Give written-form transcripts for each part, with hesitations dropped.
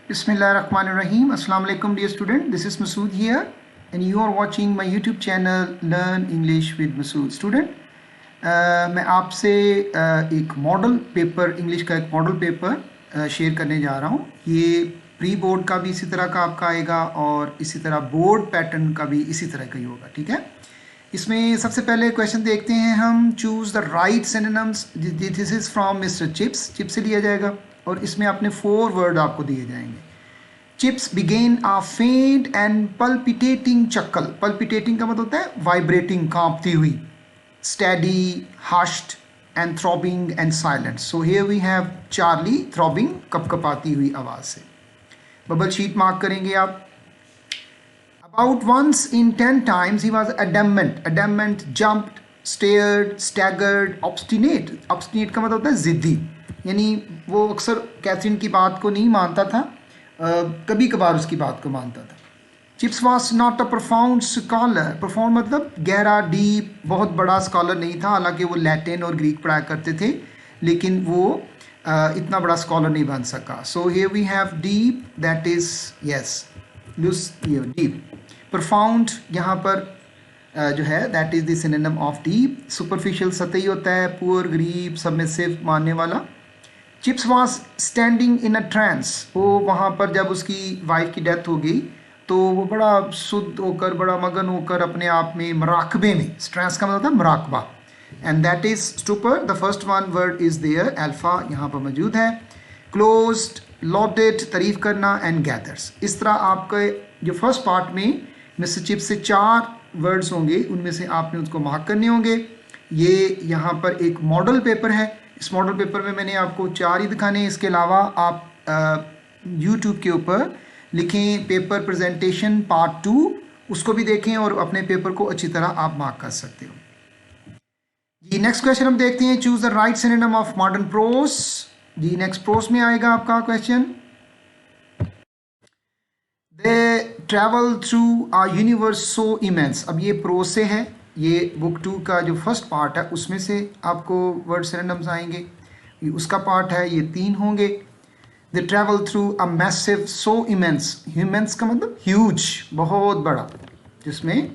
Bismillahirrahmanirrahim. Assalamu alaikum dear student. This is Masood here and you are watching my YouTube channel Learn English with Masood. Student, मैं आपसे एक model paper English का एक model paper share करने जा रहा हूँ। ये प्री बोर्ड का भी इसी तरह का आपका आएगा और इसी तरह बोर्ड पैटर्न का भी इसी तरह का ही होगा। ठीक है, इसमें सबसे पहले क्वेश्चन देखते हैं हम। Choose the right synonyms. This is from mister chips. Chips से लिया जाएगा और इसमें आपने 4 वर्ड आपको दिए जाएंगे। चिप्स बिगेन आ फेंट एंड पल्पिटेटिंग चक्कल। पल्पिटेटिंग का मतलब होता है वाइब्रेटिंग, कांपती हुई। Steady, hushed and throbbing and silent. So here we have Charlie throbbing, कपकपाती हुई आवाज़ से। बबल शीट मार्क करेंगे आप। About once in 10 times he was adamant. Adamant, jumped, stared, staggered, obstinate. Obstinate का मतलब होता है ज़िद्दी, यानी वो अक्सर कैथरीन की बात को नहीं मानता था, कभी कभार उसकी बात को मानता था। Chips was not a profound scholar. Profound मतलब गहरा, डीप, बहुत बड़ा स्कॉलर नहीं था। हालांकि वो लैटिन और ग्रीक पढ़ाया करते थे, लेकिन वो इतना बड़ा स्कॉलर नहीं बन सका। So here we have deep, that is yes, deep. profound यहाँ पर जो है that is the synonym of deep. Superficial सतही होता है, पुअर, गरीब, सबमिसिव, मानने वाला। Chips was standing in a trance. वो वहाँ पर जब उसकी वाइफ की डेथ हो गई तो वो बड़ा शुद्ध होकर, बड़ा मगन होकर अपने आप में मराकबे में। ट्रांस का मतलब होता है मराकबा, and that is stupor. The first one word is there, alpha यहाँ पर मौजूद है। क्लोज्ड, लॉडेड, तारीफ करना, एंड गैदर्स। इस तरह आपके जो फर्स्ट पार्ट में मिस्टर चिप्स से 4 वर्ड्स होंगे, उनमें से आपने उसको मार्क करने होंगे। ये यहाँ पर एक मॉडल पेपर है। इस मॉडल पेपर में मैंने आपको 4 ही दिखाने हैं। इसके अलावा आप यूट्यूब के ऊपर लिखें पेपर प्रेजेंटेशन पार्ट 2, उसको भी देखें और अपने पेपर को अच्छी तरह आप मार्क कर सकते हो। जी नेक्स्ट क्वेश्चन हम देखते हैं। Choose the right synonym of modern prose. जी नेक्स्ट प्रोस में आएगा आपका question. They travel through a universe so immense. अब ये प्रोस से है, ये बुक 2 का जो फर्स्ट पार्ट है उसमें से आपको वर्ड सिनोनिम्स आएंगे। ये उसका पार्ट है, ये 3 होंगे। They travel through a massive so immense. Immense का मतलब ह्यूज, बहुत बड़ा, जिसमें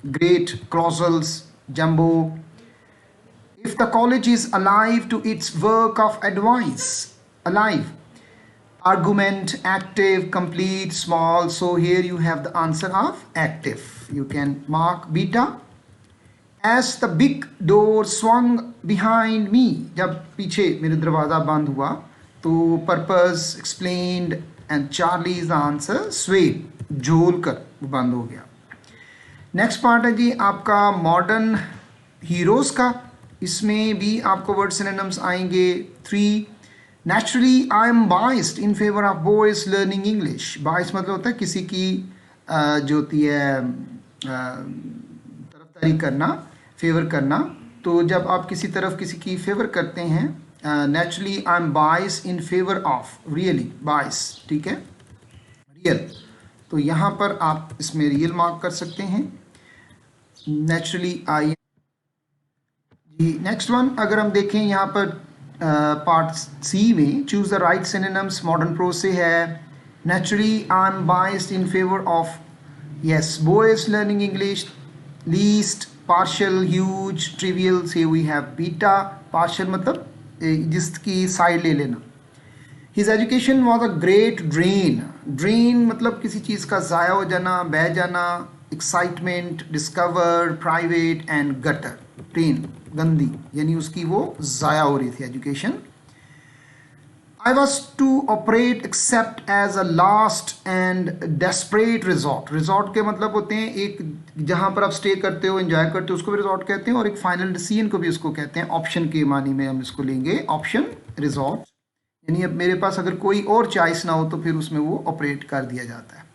great, colossal, jumbo. If the college is alive to its work of advice, alive, argument, active, complete, small. So here you have the answer of active. You can mark beta. As the big door swung behind me, जब पीछे मेरे दरवाज़ा बंद हुआ तो purpose, explained, and Charlie is the answer. swayed, झूल कर वो बंद हो गया। नेक्स्ट पार्ट है जी आपका मॉडर्न हीरोज़ का। इसमें भी आपको वर्ड सिनोनिम्स आएंगे 3। Naturally I am biased in favour of boys learning English. बाइस मतलब होता है किसी की जो होती है तरफदारी करना, फेवर करना। तो जब आप किसी तरफ किसी की फेवर करते हैं, naturally I am biased in favour of, really बाइस, ठीक है, रियल। तो यहाँ पर आप इसमें रियल मार्क कर सकते हैं। Naturally I. जी नेक्स्ट वन अगर हम देखें यहाँ पर पार्ट सी में, choose the right synonyms. Modern prose से है naturally I am biased in favour of, yes, boys learning English. Least, partial, huge, trivial से वी हैव बीटा। पार्शियल मतलब जिसकी साइड ले लेना। His education was a great drain. Drain मतलब किसी चीज़ का ज़ाया हो जाना, बह जाना। Excitement, discover, private, and gutter, drain गंदी, यानी उसकी वो ज़ाया हो रही थी education. I was to operate except as a last and desperate resort. Resort के मतलब होते हैं एक जहाँ पर आप स्टे करते हो, एंजॉय करते हो, उसको भी रिजॉर्ट कहते हैं, और एक फाइनल डिसीजन को भी उसको कहते हैं। ऑप्शन के मानी में हम इसको लेंगे, ऑप्शन रिजॉर्ट, यानी अब मेरे पास अगर कोई और चॉइस ना हो तो फिर उसमें वो ऑपरेट कर दिया जाता है।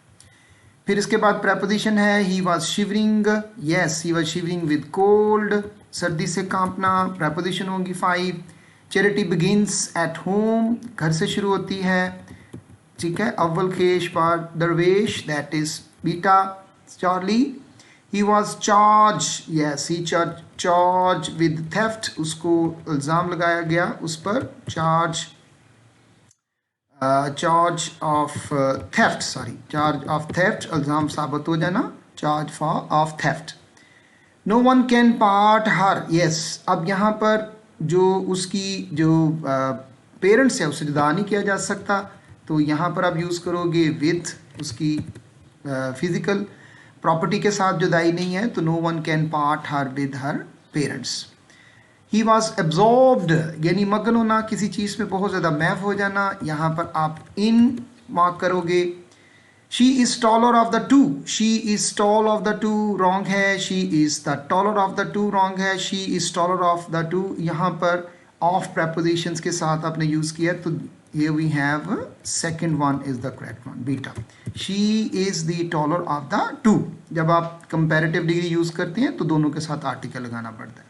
फिर इसके बाद प्रेपोजिशन है he was shivering. Yes, he was shivering with cold, सर्दी से कांपना। प्रेपोजिशन होंगी 5। चैरिटी बिगिंस एट होम, घर से शुरू होती है, ठीक है। अव्वल खेश बार दरवेश, दैट इज बीटा। Charlie, he was charge, yes, he charge with theft, उसको इल्ज़ाम लगाया गया उस पर, charge charge of theft, sorry, charge of theft, इल्ज़ाम साबित हो जाना, charge for of theft. No one can part her, yes. अब यहाँ पर जो उसकी जो पेरेंट्स है उससे जुदा नहीं किया जा सकता, तो यहाँ पर आप यूज़ करोगे विथ, उसकी फिजिकल प्रॉपर्टी के साथ जुदाई नहीं है, तो no one can part her with her parents. He was absorbed, यानी मगन होना, किसी चीज़ में बहुत ज़्यादा महव हो जाना, यहाँ पर आप इन मार्क करोगे। She is taller of the two, she is tall of the two wrong है, she is the taller of the two wrong है, she is taller of the two, यहाँ पर ऑफ प्रपोजिशंस के साथ आपने यूज़ किया, तो here we have second one is the correct one, beta. She is the taller of the two. जब आप comparative degree यूज़ करते हैं तो दोनों के साथ आर्टिकल लगाना पड़ता है।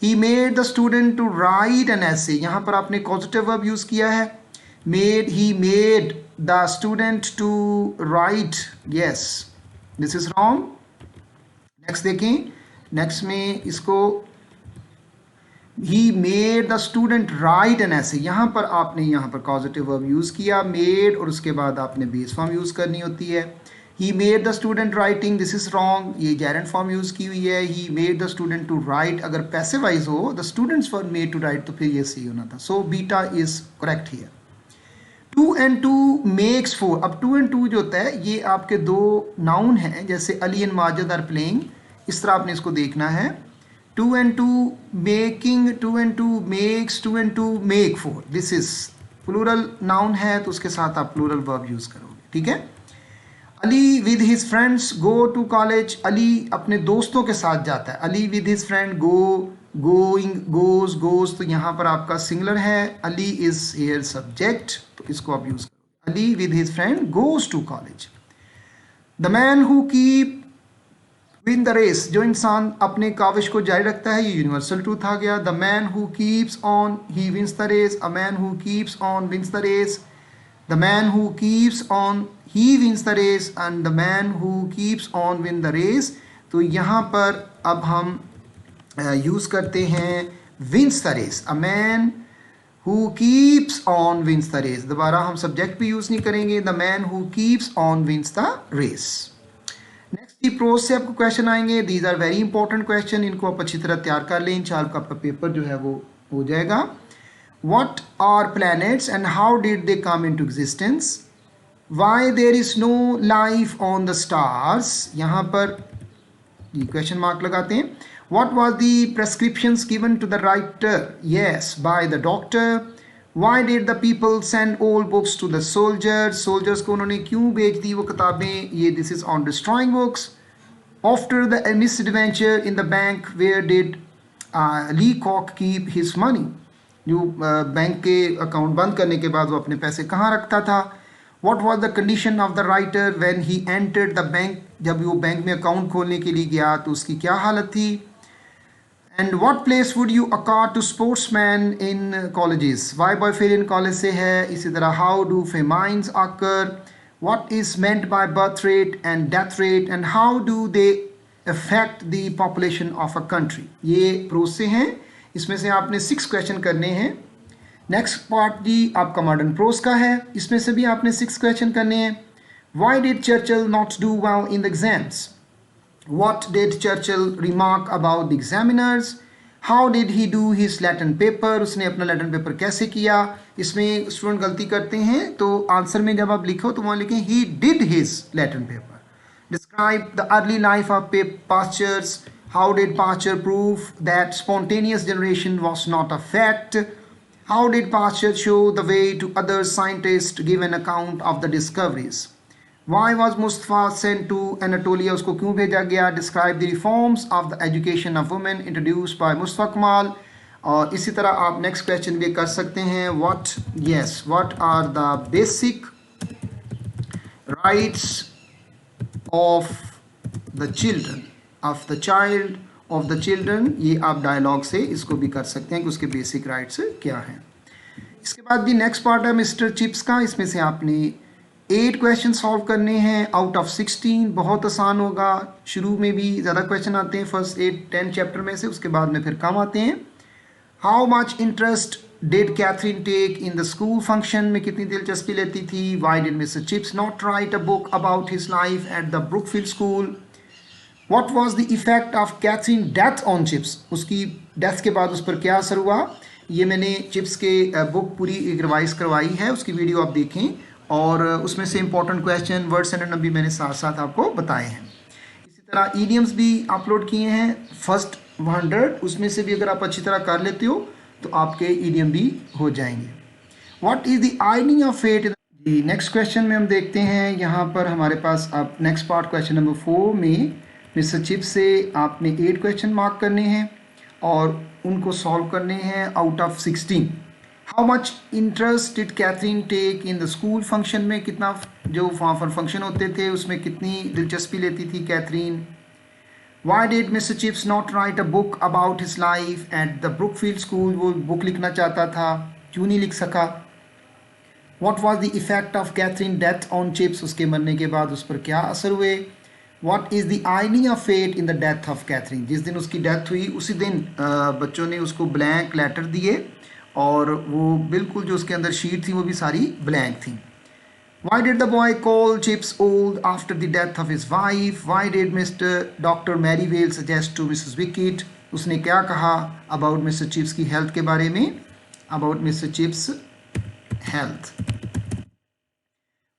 He made the student to write an essay. यहाँ पर आपने causative verb यूज़ किया है, made, he made the student to write, yes, this is wrong. next देखें, next में इसको He made the student write an essay, यहाँ पर आपने यहाँ पर causative verb यूज़ किया made, और उसके बाद आपने base form यूज़ करनी होती है। He made the student writing, this is wrong, ये gerund form यूज़ की हुई है। He made the student to write, अगर passive wise हो the students were made to write, तो फिर ये सही होना था, so beta is correct here. 2 and 2 makes 4। अब 2 and 2 जो होता है ये आपके दो नाउन हैं, जैसे Ali and Majid are playing, इस तरह आपने इसको देखना है। 2 and 2 making, 2 and 2 makes, 2 and 2 make 4, this is plural noun है, तो उसके साथ आप प्लूरल वर्ब यूज़ करोगे, ठीक है। Ali with his friends go to college, Ali अपने दोस्तों के साथ जाता है, Ali with his friend go, going, goes, goes, तो यहाँ पर आपका सिंगुलर है, अली इज हियर सब्जेक्ट, तो इसको आप यूज़ करोगे, Ali with his friend goes to college. The man who keep win the race, जो इंसान अपने काविश को जारी रखता है, ये यूनिवर्सल ट्रूथ आ गया। The man who keeps on he wins the race, a man who keeps on wins the race, the man who keeps on he wins the race, and the man who keeps on win the race, तो यहाँ पर अब हम use करते हैं wins the race, a man who keeps on wins the race, दोबारा हम subject भी यूज़ नहीं करेंगे, the man who keeps on wins the race. Next prose से आपको क्वेश्चन आएंगे, these are very important question, इनको आप अच्छी तरह तैयार कर लें, इंशाल्लाह आपका पेपर जो है वो हो जाएगा। What are planets and how did they come into existence, why there is no life on the stars, यहाँ पर ये क्वेश्चन मार्क लगाते हैं। What was the prescriptions given to the writer, yes, by the doctor. Why did the people send old books to the soldiers? Soldiers को उन्होंने क्यों भेज दी वो किताबें, ये this is on destroying books. After the misadventure in the bank, where did Leacock keep his money? जो bank के account बंद करने के बाद वो अपने पैसे कहाँ रखता था। What was the condition of the writer when he entered the bank? जब वो बैंक में अकाउंट खोलने के लिए गया तो उसकी क्या हालत थी। And what place would you accord to sportsmen in colleges? Why boy fail in college से है, इसी तरह how do famines occur? What is meant by birth rate and death rate and how do they affect the population of a country? ये pros से हैं, इसमें से आपने 6 क्वेश्चन करने हैं। नेक्स्ट पार्ट जी आपका मॉडर्न प्रोज का है, इसमें से भी आपने 6 क्वेश्चन करने हैं। Why did Churchill not do well in the exams? What did Churchill remark about the examiners? How did he do his Latin paper? उसने अपना लैटिन पेपर कैसे किया। इसमें स्टूडेंट गलती करते हैं, तो आंसर में जब आप लिखो तो वहाँ लिखें he did his Latin paper. Describe the early life of Pasteur. How did Pasteur prove that spontaneous generation was not a fact? How did Pasteur show the way to other scientists to give an account of the discoveries? Why was Mustafa sent to Anatolia? उसको क्यों भेजा गया? Describe the reforms of the education of women introduced by Mustafa Kemal. और इसी तरह आप next question भी कर सकते हैं। what are the basic rights of the children? ये आप डायलॉग से इसको भी कर सकते हैं कि उसके बेसिक राइट्स क्या हैं। इसके बाद भी नेक्स्ट पार्ट है मिस्टर चिप्स का, इसमें से आपने 8 क्वेश्चन सॉल्व करने हैं आउट ऑफ 16। बहुत आसान होगा, शुरू में भी ज़्यादा क्वेश्चन आते हैं फर्स्ट 8-10 चैप्टर में से, उसके बाद में फिर कम आते हैं। How much interest did Catherine take in the school function में कितनी दिलचस्पी लेती थी? Why did mister Chips not write a book about his life at the Brookfield school? What was the effect of Catherine death on Chips? उसकी death के बाद उस पर क्या असर हुआ? ये मैंने चिप्स के बुक पूरी एक रिवाइज करवाई है, उसकी वीडियो आप देखें और उसमें से इंपॉर्टेंट क्वेश्चन वर्ड सेंटेंस भी मैंने साथ साथ आपको बताए हैं। इसी तरह ईडियम्स भी अपलोड किए हैं फर्स्ट 100, उसमें से भी अगर आप अच्छी तरह कर लेते हो तो आपके ईडियम भी हो जाएंगे। What is the meaning of fate? जी नेक्स्ट क्वेश्चन में हम देखते हैं, यहाँ पर हमारे पास अब नेक्स्ट पार्ट क्वेश्चन नंबर 4 में मिस्टर चिप्स से आपने 8 क्वेश्चन मार्क करने हैं और उनको सॉल्व करने हैं out of 16। How much interest did Catherine take in the school function में, कितना जो वहाँ पर फंक्शन होते थे उसमें कितनी दिलचस्पी लेती थी Catherine? Why did mister Chips not write a book about his life at the Brookfield school? वो बुक लिखना चाहता था, क्यों नहीं लिख सका? What was the effect of Catherine death on Chips? उसके मरने के बाद उस पर क्या असर हुए? What is the irony of fate in the death of Catherine? जिस दिन उसकी डेथ हुई उसी दिन बच्चों ने उसको ब्लैंक लेटर दिए और वो बिल्कुल जो उसके अंदर शीट थी वो भी सारी ब्लैंक थी। Why did the boy call Chips old after the death of his wife? Why did Mr. Dr. Merivale suggest to Mrs. Wickett? उसने क्या कहा about Mr. Chips की हेल्थ के बारे में? About Mr. Chips health.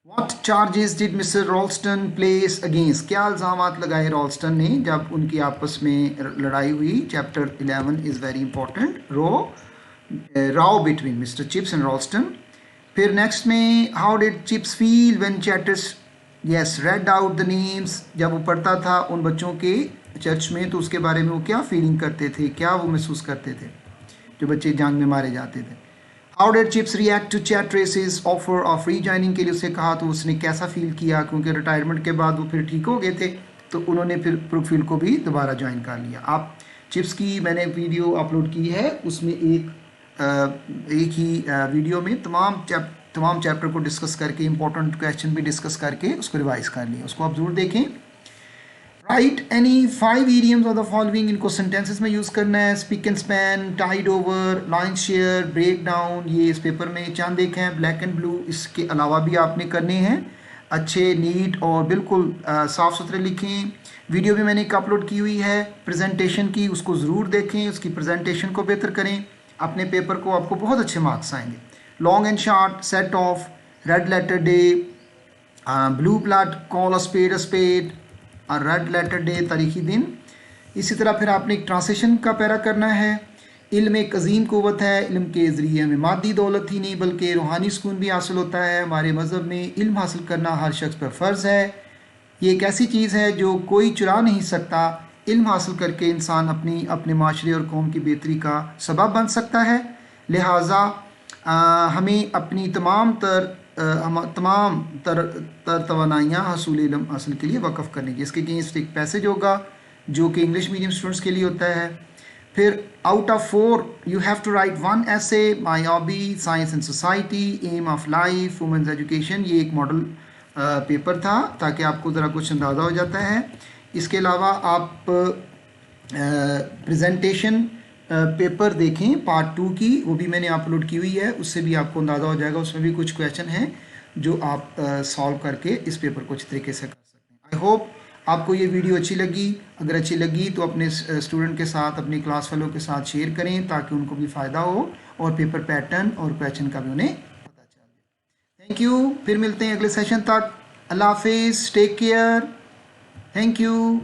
What charges did Mr. Ralston place against? क्या इल्ज़ामात लगाए रॉल्स्टन ने जब उनकी आपस में लड़ाई हुई? Chapter 11 is very important, row between Mr. Chips and Ralston. फिर नेक्स्ट में how did chips feel when chatters yes red out the names? जब वो पढ़ता था उन बच्चों के चर्च में तो उसके बारे में वो क्या फीलिंग करते थे, क्या वो महसूस करते थे जो बच्चे जंग में मारे जाते थे? How did Chips react to Chatteris's offer of rejoining के लिए उससे कहा तो उसने कैसा फील किया? क्योंकि रिटायरमेंट के बाद वो फिर ठीक हो गए थे तो उन्होंने फिर ब्रुकफील्ड को भी दोबारा ज्वाइन कर लिया। आप चिप्स की मैंने वीडियो अपलोड की है, उसमें एक ही वीडियो में तमाम चैप्टर को डिस्कस करके इंपॉर्टेंट क्वेश्चन भी डिस्कस करके उसको रिवाइज कर लिया, उसको आप जरूर देखें। Write any 5 idioms of the following, इनको सेंटेंसेस में यूज़ करना है। Spick and span, tide over, lion share, break down, ये इस पेपर में चंद देखें हैं। ब्लैक एंड ब्लू इसके अलावा भी आपने करने हैं, अच्छे नीट और बिल्कुल साफ़ सुथरे लिखें। वीडियो भी मैंने एक अपलोड की हुई है प्रेजेंटेशन की, उसको ज़रूर देखें, उसकी प्रेजेंटेशन को बेहतर करें, अपने पेपर को आपको बहुत अच्छे मार्क्स आएंगे। Long and short, set off, red letter day, blue blood, call a spade, और रेड लेटर डे तारीखी दिन। इसी तरह फिर आपने एक ट्रांसलेशन का पैरा करना है। इल्म एक अजीम क़ुव्वत है, इल्म के ज़रिए हमें मादी दौलत ही नहीं बल्कि रूहानी सुकून भी हासिल होता है। हमारे मज़हब में इल्म हासिल करना हर शख्स पर फ़र्ज़ है। ये एक ऐसी चीज़ है जो कोई चुरा नहीं सकता। इल्म हासिल करके इंसान अपने माशरे और कौम की बेहतरी का सबब बन सकता है। लिहाजा हमें अपनी तमाम तर तवानाइयाँ हसूल इल्म हासिल के लिए वक़फ़ करने की। इसके अगेंस्ट एक पैसेज होगा जो कि इंग्लिश मीडियम स्टूडेंट्स के लिए होता है। फिर out of 4 you have to write 1 essay, my hobby, science and society, aim of life, women's education. ये एक मॉडल पेपर था ताकि आपको ज़रा कुछ अंदाज़ा हो जाता है। इसके अलावा आप प्रेजेंटेशन पेपर देखें पार्ट 2 की, वो भी मैंने अपलोड की हुई है, उससे भी आपको अंदाज़ा हो जाएगा। उसमें भी कुछ क्वेश्चन हैं जो आप सॉल्व करके इस पेपर को अच्छे तरीके से कर सकते हैं। आई होप आपको ये वीडियो अच्छी लगी। अगर अच्छी लगी तो अपने स्टूडेंट के साथ, अपनी क्लास फेलो के साथ शेयर करें ताकि उनको भी फ़ायदा हो और पेपर पैटर्न और क्वेश्चन का भी उन्हें पता चले। थैंक यू, फिर मिलते हैं अगले सेशन तक। अल्लाह हाफिज़, टेक केयर, थैंक यू।